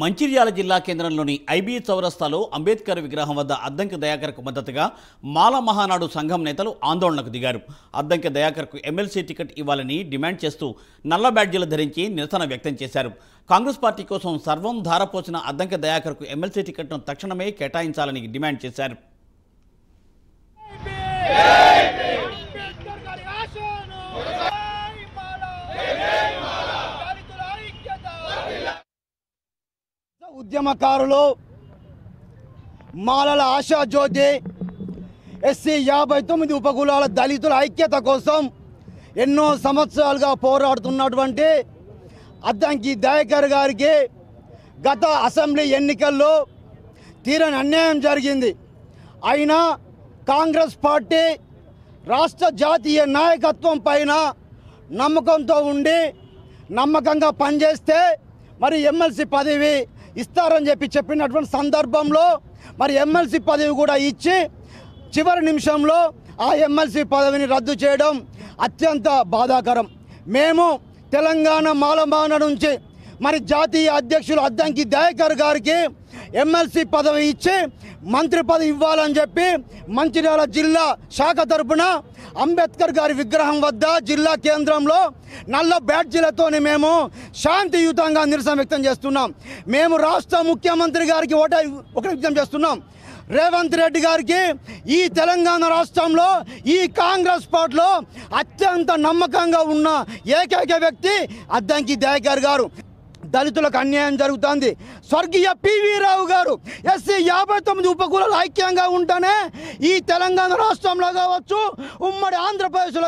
మంచిర్యాల జిల్లా కేంద్రంలోని ఐబీ చౌరస్తాలో అంబేద్కర్ విగ్రహం వద్ద అద్దంకి దయాకర్కు మద్దతుగా మాల మహానాడు సంఘం నేతలు ఆందోళనకు దిగారు. అద్దంకి దయాకర్కు ఎమ్మెల్సీ టికెట్ ఇవ్వాలని డిమాండ్ చేస్తూ నల్ల బ్యాడ్జీలు ధరించి నిరసన వ్యక్తం చేశారు. కాంగ్రెస్ పార్టీ కోసం సర్వం ధారపోసిన అద్దంకి దయాకర్కు ఎమ్మెల్సీ టికెట్ను తక్షణమే కేటాయించాలని డిమాండ్ చేశారు. ఉద్యమకారులు మాలల ఆశా జ్యోతి ఎస్సీ 59 ఉపకులాల దళితుల ఐక్యత కోసం ఎన్నో సంవత్సరాలుగా పోరాడుతున్నటువంటి అద్దంకి దయాకర్ గారికి గత అసెంబ్లీ ఎన్నికల్లో తీరని అన్యాయం జరిగింది. అయినా కాంగ్రెస్ పార్టీ రాష్ట్ర జాతీయ నాయకత్వం పైన నమ్మకంతో ఉండి నమ్మకంగా పనిచేస్తే మరి ఎమ్మెల్సీ పదవి ఇస్తారని చెప్పినటువంటి సందర్భంలో మరి ఎమ్మెల్సీ పదవి కూడా ఇచ్చి చివరి నిమిషంలో ఆ ఎమ్మెల్సీ పదవిని రద్దు చేయడం అత్యంత బాధాకరం. మేము తెలంగాణ మాలమాన నుంచి మరి జాతీయ అధ్యక్షులు అద్దంకి దయాకర్ గారికి ఎమ్మెల్సీ పదవి ఇచ్చి మంత్రి పదవి ఇవ్వాలని చెప్పి మంచిర్యాల జిల్లా శాఖ తరపున అంబేద్కర్ గారి విగ్రహం వద్ద జిల్లా కేంద్రంలో నల్ల బ్యాడ్జీలతోని మేము శాంతియుతంగా నిరసన వ్యక్తం చేస్తున్నాం. మేము రాష్ట్ర ముఖ్యమంత్రి గారికి ఒకటి వ్యక్తం చేస్తున్నాం. రేవంత్ రెడ్డి గారికి ఈ తెలంగాణ రాష్ట్రంలో ఈ కాంగ్రెస్ పార్టీలో అత్యంత నమ్మకంగా ఉన్న ఏకైక వ్యక్తి అద్దంకి దయాకర్ గారు. దళితులకు అన్యాయం జరుగుతుంది. స్వర్గీయ పివి రావు గారు ఎస్సీ 59 ఉపకులాలు ఐక్యంగా ఉంటేనే ఈ తెలంగాణ రాష్ట్రంలో కావచ్చు, ఉమ్మడి ఆంధ్రప్రదేశ్లో